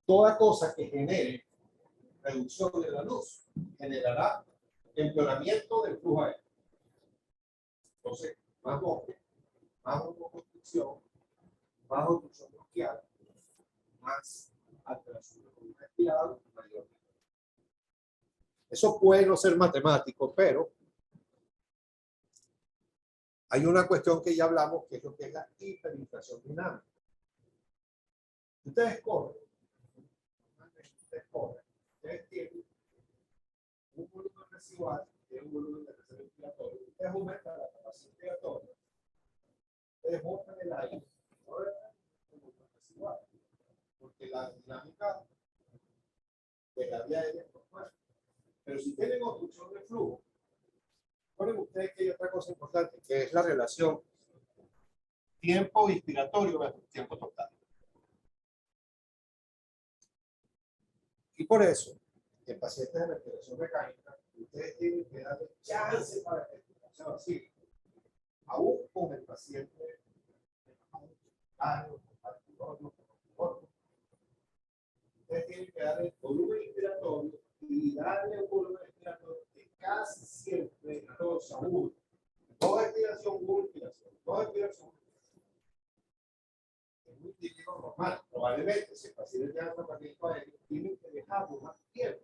Toda cosa que genere reducción de la luz generará empeoramiento del flujo aéreo. Entonces, más bosque, más construcción, más obstrucción bronquial, más alteración de volumen respirado, mayor. Eso puede no ser matemático, pero hay una cuestión que ya hablamos, que es lo que es la hiperinflación dinámica. Ustedes corren, ustedes tienen un volumen residual, tienen un volumen de reserva respiratoria, ustedes aumentan la capacidad respiratoria, ustedes botan el aire, no es un volumen residual, porque la dinámica de la vía aérea es normal. Pero si tienen obstrucción de flujo, recuerden ustedes que hay otra cosa importante, que es la relación tiempo inspiratorio versus tiempo total. Y por eso, en pacientes de respiración mecánica, ustedes tienen que darle chance para que se vacíe. Aún con el paciente ustedes tienen que darle volumen inspiratorio y darle un volumen inspiratorio que casi siempre es agudo. Toda expiración, una inspiración. Toda expiración. Es muy típico normal. Probablemente, si el paciente tiene tratamiento aéreo, tienen que dejarlo más tiempo.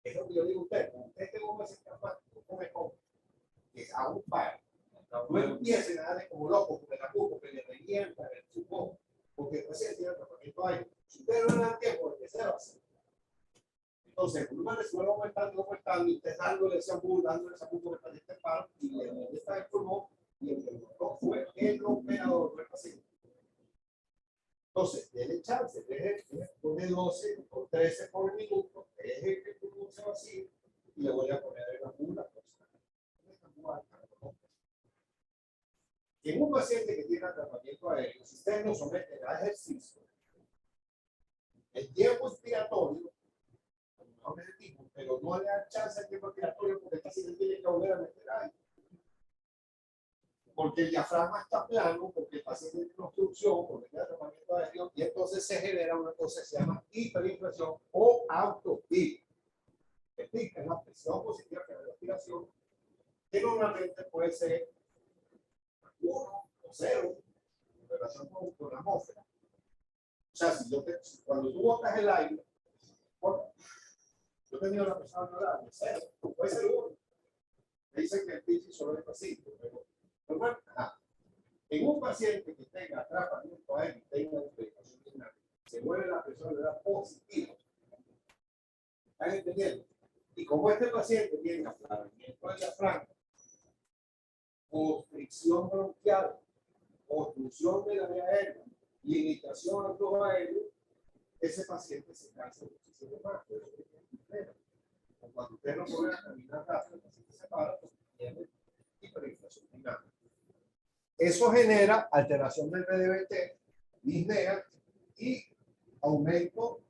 Es lo que yo digo a usted. Cuando usted tenga un paciente asmático, come con que aún para. No empiecen a darle como loco, porque la pupo, que le revienta el pulmón, porque el paciente tiene tratamiento aéreo. Si ustedes no le dan tiempo de que se va a hacer. Entonces, el volumen se va aumentando, y usted dándole ese ampul, porque el paciente para, y le revienta el pulmón, y el pulmón fue el operador del paciente. Entonces, denle chance, pone 12 o 13 por minuto, deje que el pulmón se vacíe, y le voy a poner el ampul. En un paciente que tiene tratamiento aéreo, si usted no somete a ejercicio, el tiempo expiratorio, no es el tipo, pero no le da chance al tiempo expiratorio porque el paciente tiene que volver a meter aire. Porque el diafragma está plano, porque el paciente tiene una obstrucción, porque tiene tratamiento aéreo, y entonces se genera una cosa que se llama hiperinflación o autopip. Explica la presión positiva que es la respiración, que normalmente puede ser 1 o 0 en relación con la atmósfera. O sea, cuando tú botas el aire, yo tenía una persona de 0, puede ser 1. Me dicen que el pitch solo es pacífico, pero bueno, en un paciente que tenga tratamiento aéreo y tenga infección dinámica, se mueve la presión de la positiva. ¿Están entendiendo? Y como este paciente tiene aplanamiento del diafragma, constricción bronquial, obstrucción de la vía aérea, limitación al flujo aéreo, ese paciente se cansa muchísimo más. Cuando usted no puede caminar rápido, el paciente se para porque tiene hiperinflación dinámica. Eso genera alteración del PDBT, disnea y aumento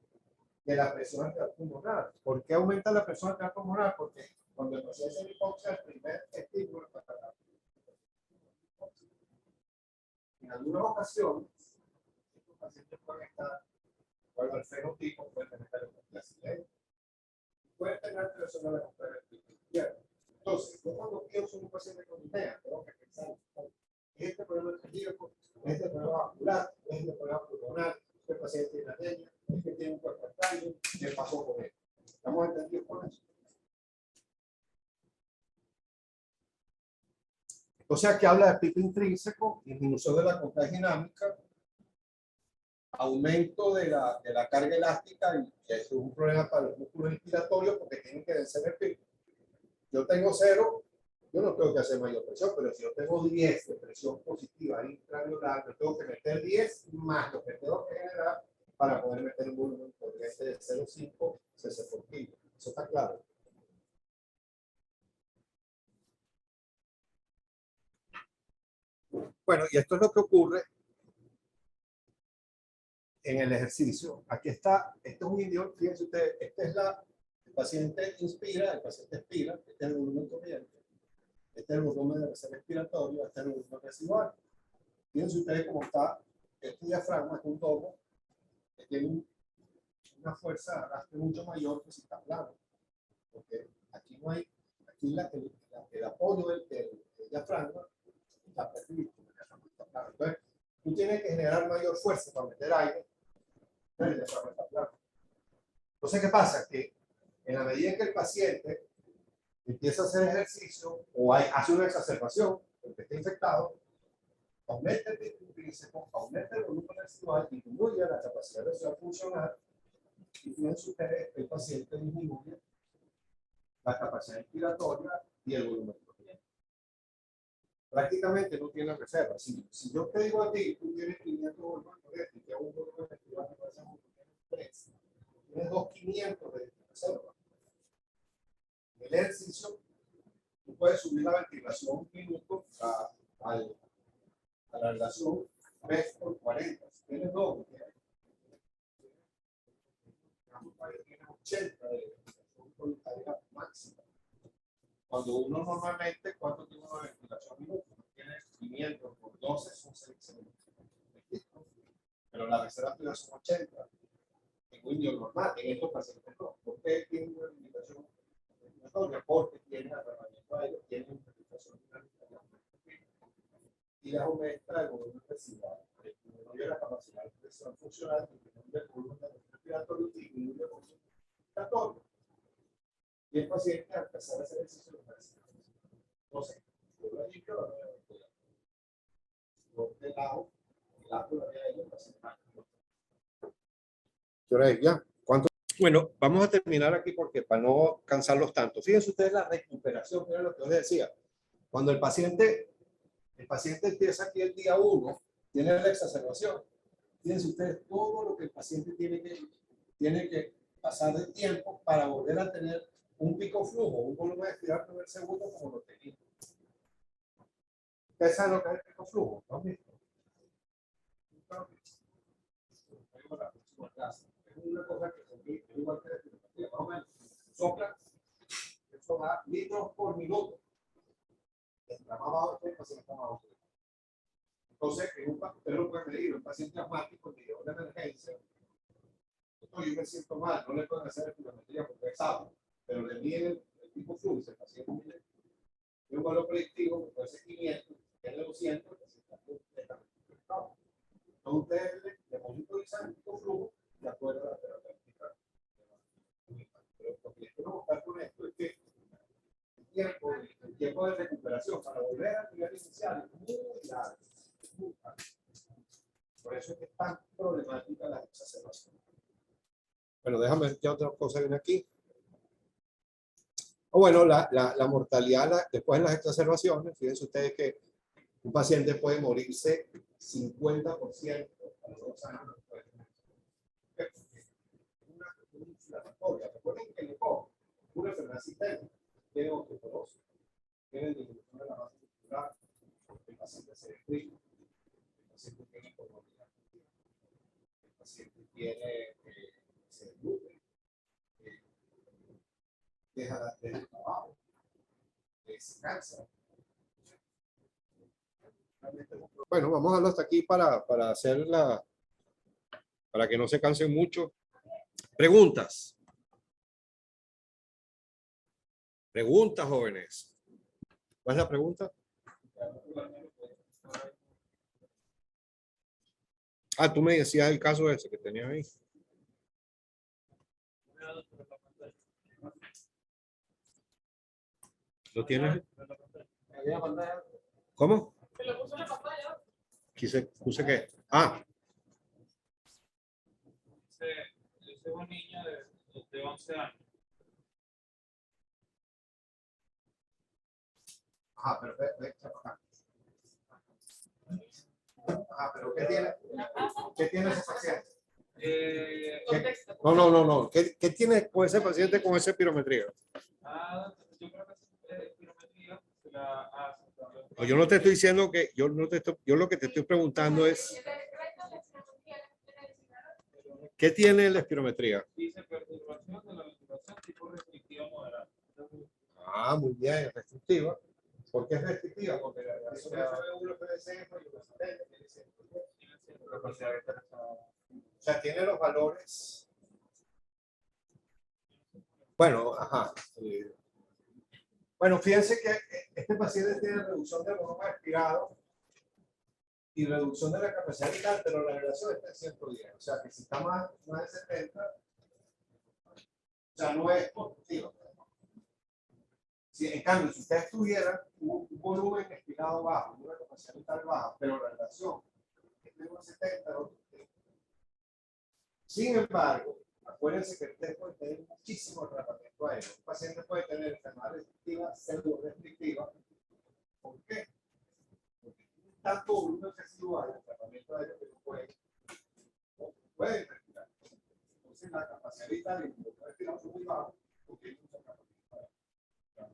de la presión arterial pulmonar. ¿Por qué aumenta la presión arterial pulmonar? Porque cuando el paciente se hipoxia, el primer estímulo es para la en algunas ocasiones, estos pacientes pueden estar, bueno, el fenotipo puede tener accidente, puede tener presión a la izquierda. Entonces, yo cuando pienso en un paciente con disnea, tengo que pensar, este problema cardíaco, este problema vascular, este problema pulmonar, este paciente tiene anemia, este tiene un cuerpo extraño, ¿qué pasó con él? ¿Estamos entendidos con eso? Entonces aquí habla de pico intrínseco, disminución de la contracción dinámica, aumento de la carga elástica, y eso es un problema para los músculos inspiratorios porque tienen que vencer el pico. Yo tengo 0, yo no tengo que hacer mayor presión, pero si yo tengo 10 de presión positiva intraveolar, yo tengo que meter 10 más lo que tengo que generar para poder meter un volumen corriente de 0,5 cc por kilo. Eso está claro. Bueno, y esto es lo que ocurre en el ejercicio. Aquí está, este es un idioma, fíjense ustedes, el paciente inspira, el paciente expira, este es el volumen corriente, este es el volumen de reserva respiratoria, este es el volumen residual. Fíjense ustedes cómo está, este diafragma es un domo que tiene una fuerza de arrastre mucho mayor que si está plano, porque aquí no hay, aquí el apoyo del diafragma está perdido. Entonces, tú tienes que generar mayor fuerza para meter aire. Entonces, ¿qué pasa? Que en la medida en que el paciente empieza a hacer ejercicio o hace una exacerbación porque está infectado, aumenta el pico intrínseco, aumenta el volumen residual, disminuye la capacidad residual funcional y fíjense ustedes, el paciente disminuye la capacidad inspiratoria y el volumen corriente. Prácticamente no tiene reserva. Si yo te digo a ti, tú tienes 500 volumen corriente y te hago un volumen residual que pasa un 3, tienes 2,500 de reserva. En el ejercicio, tú puedes subir la ventilación un minuto a la relación 3 por 40. Si tienes 2, 80 de ventilación voluntaria máxima. Cuando uno normalmente, ¿cuánto tiene una ventilación minutos? Uno tiene 500 por 12 son 6 minutos. Pero la respiratoria son 80. En un niño normal, en estos pacientes no. ¿Por qué tienen una limitación respiratoria? Porque tienen atrapamiento aéreo, tienen una limitación dinámica y les aumenta el volumen residual. Disminuye la capacidad de presión funcional, disminuye el volumen respiratorio y disminuye el volumen respiratorio. Y el paciente al empezar a hacer ejercicio de respiración. Entonces, yo lo he dicho, por de lado, el lado de la el paciente. ¿Qué hora es ya? ¿Cuánto? Bueno, vamos a terminar aquí porque para no cansarlos tanto. Fíjense ustedes la recuperación, miren lo que os decía. Cuando el paciente empieza aquí el día 1, tiene la exacerbación. Fíjense ustedes todo lo que el paciente tiene que pasar de tiempo para volver a tener un pico flujo, un volumen de respirar por segundo como lo tenía. ¿Ustedes saben lo que es el pico flujo? ¿Lo han visto? Es una cosa que es igual que la respiratoria, más o menos. Sopla, eso da litros por minuto. Mientras más bajo esté, el paciente está más bajo. Entonces, usted lo puede medir, un paciente asmático que llegó de emergencia. Yo me siento mal, no le pueden hacer espirometría porque es sábado, pero le miden el tipo flujo, el paciente mide. Y un valor predictivo que puede ser 500, que es de 200, el paciente está completamente afectado. Entonces, ustedes le monitorizan el tipo flujo de acuerdo a la terapéutica. Pero lo que quiero buscar con esto es que el tiempo de recuperación para volver al nivel inicial es muy largo. Por eso es que es tan problemática la exacerbación. Bueno, déjame ver qué otra cosa viene aquí. Bueno, la mortalidad después de las exacerbaciones, fíjense ustedes que un paciente puede morirse 50% a los 2 años después. Una inflamatoria. Recuerden que el EPOC, una enfermedad sistémica, tiene osteoporosis, tiene disminución de la masa muscular, el paciente se deprime, el paciente tiene comorbilidad, el paciente tiene se desnutre, deja el trabajo, se cansa. Bueno, vamos a dejarlo hasta aquí para que no se cansen mucho. Preguntas. Preguntas, jóvenes. ¿Cuál es la pregunta? Ah, tú me decías el caso ese que tenías ahí. ¿Lo tienes? ¿Cómo? Se lo puso en la pantalla. ¿Puse qué? Ah. Ese es un niño de 11 años. Ah, perfecto. Ah, pero ¿qué tiene ese paciente? No. ¿Qué tiene con ese paciente con esa espirometría? Yo creo que esa espirometría se la hace. No, yo no te estoy diciendo que yo lo que te estoy preguntando es ¿qué tiene la espirometría? Dice perturbación de la ventilación tipo restrictiva moderada. Ah, muy bien, restrictiva. ¿Por qué es restrictiva? Porque la relación o sea, tiene los valores. Bueno, ajá. Bueno, fíjense que este paciente tiene reducción del volumen expirado y reducción de la capacidad vital, pero la relación está en 110. O sea, que si está más de 70, o sea, no es positiva. Si, en cambio, si ustedes tuvieran un volumen expirado bajo, una capacidad vital baja, pero la relación es menos 70, sin embargo, acuérdense que ustedes pueden tener muchísimo tratamiento aéreo. Un paciente puede tener enfermedad restrictiva, pseudo restrictiva. ¿Por qué? Porque tiene tanto volumen residual el tratamiento aéreo que no puede respirar. Entonces, la capacidad vital y el volumen respirado son muy bajos porque hay mucha capacidad aérea.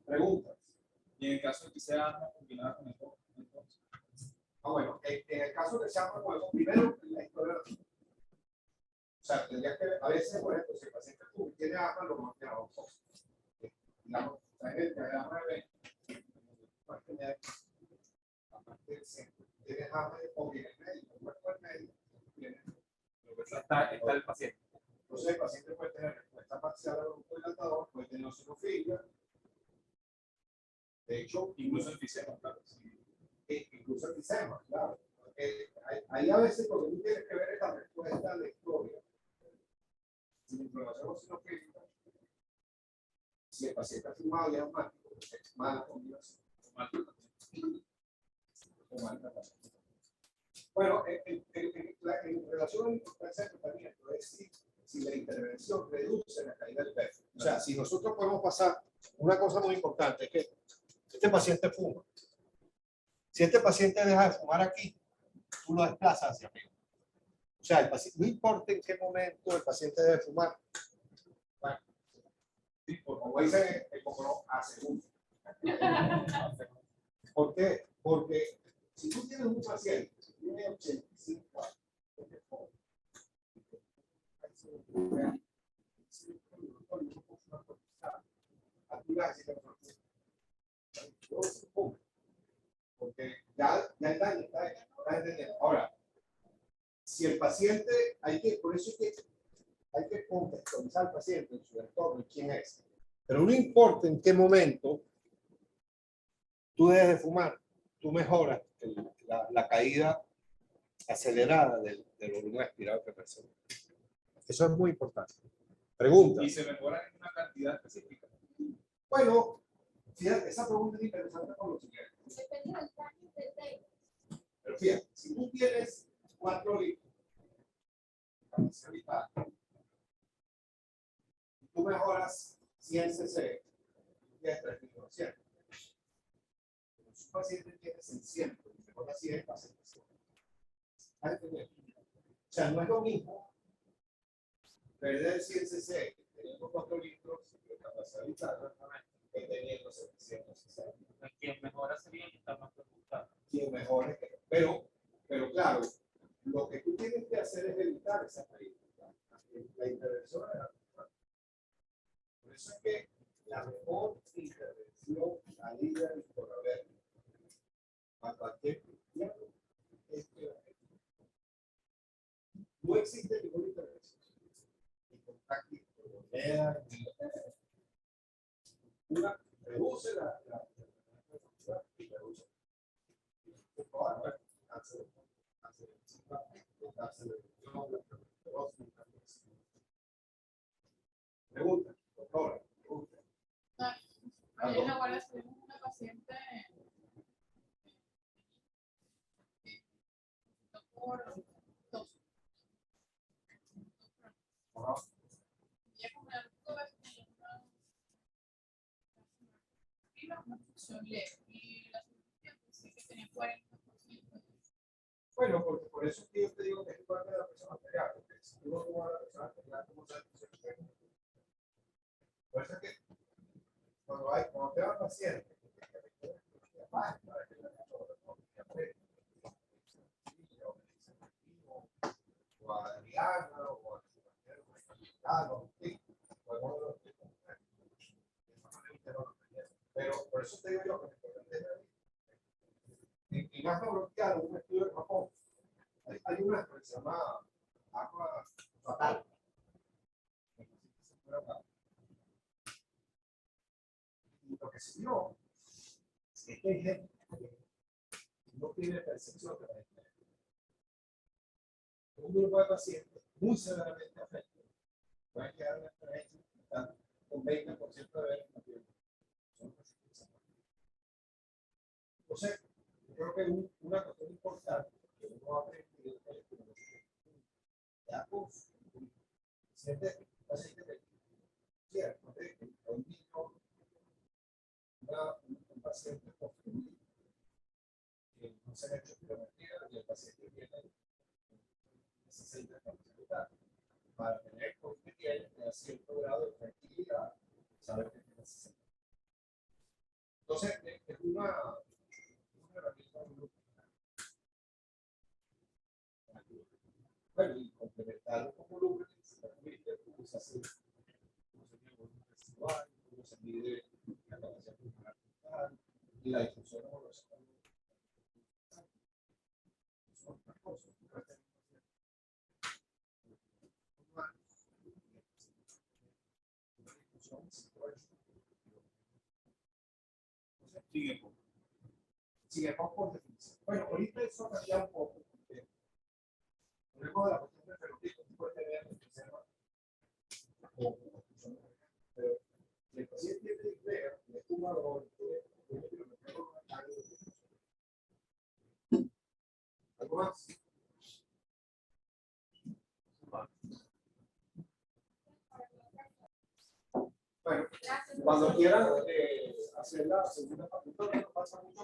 Preguntas. Y en el caso de que sea combinada con el entonces. Bueno, en el caso de que sea con primero la historia. O sea, tendría que, a veces, por ejemplo, si el paciente porque tiene asma lo más que hago. Digamos, está en el diagrama de aparte del centro, tienes asma o bien el medio, el cuerpo del medio, está el paciente. entonces el paciente puede tener respuesta parcial al bronco, puede tener eosinofilia, de hecho, Incluso enfisema, claro. incluso enfisema, claro. Ahí a veces lo que tú tienes que ver es la respuesta de la historia. Si la inflamación eosinofílica, si el paciente ha fumado y es asmático, es mala combinación. Bueno, en relación a la importancia del tratamiento, es si la intervención reduce la caída del peso. O sea, si nosotros podemos pasar, una cosa muy importante es que este paciente fuma. Si este paciente deja de fumar aquí, tú lo desplazas hacia arriba. O sea, el paciente, no importa en qué momento el paciente debe fumar. Bueno, sí, como dice el Cocoró, hace uno. ¿Por qué? Porque si tú tienes un paciente que tiene 85 años, porque ya el daño está entendiendo. Ahora, si el paciente, por eso es que hay que contextualizar al paciente en su entorno y quién es. Pero no importa en qué momento tú dejes de fumar, tú mejoras la caída acelerada del volumen expirado que persona. Eso es muy importante. Pregunta. Y se mejora en una cantidad específica. Bueno, fíjate, esa pregunta es interesante por lo siguiente. Depende del daño del dedo. Pero fíjate, si tú tienes 4 litros de capacidad vital, y tú mejoras 100 cc, tienes 3.100. Pero si un paciente tiene 600 y mejora 100, va a ser 100. ¿Estás entendiendo? O sea, no es lo mismo perder 100 cc teniendo 4 litros de capacidad vital que teniendo 760. Quien mejora sería que está más preocupado. Quien mejore, pero claro, lo que tú tienes que hacer es evitar esa caída. La intervención es la. Por eso es que la mejor intervención salida y por haber a cualquier cristiano es que no existe ninguna intervención. Ni con táctica, ni con moneda, ni una reduce la y reduce. Pregunta, doctora, pregunta. Ayer en la guardia tuvimos una paciente por tos. Ella con el una función leve y la cirugía sí que tenía 40%. Bueno, porque por eso es que yo te digo que es parte de la persona material, porque si tú no tomas la persona material, ¿cómo sabes que se puede? Por eso es que cuando te va paciente, o a Adriana, o a pero por eso te digo yo que en asma bronquial, un estudio de Japón, hay una que se llama agua fatal. Y lo que se vio es que hay gente que no tiene percepción de la gente. Un grupo de pacientes muy severamente afectados pueden quedar en esta gente con 20% de ver. Entonces, yo creo que una cuestión importante que uno ha aprendido es que ya paciente que cierto, hoy mismo un paciente construido que no se ha hecho pirometría y el paciente tiene 60 capacidad para tener COVID que tiene a cierto grado de tranquilidad, saber que tiene 60. Entonces, es una herramienta muy útil. Bueno, y complementarlo como lubricante, se permite usarse individual, cómo se mide la capacidad pulmonar total y la difusión amorosa. Son otras cosas. Sigue por definición. Bueno, ahorita eso cambia un poco, porque luego de la cuestión del fenotipo, puede tener pero el paciente tiene idea de fumador, algo más. Bueno, cuando quieran hacer la segunda facultad, no pasa mucho.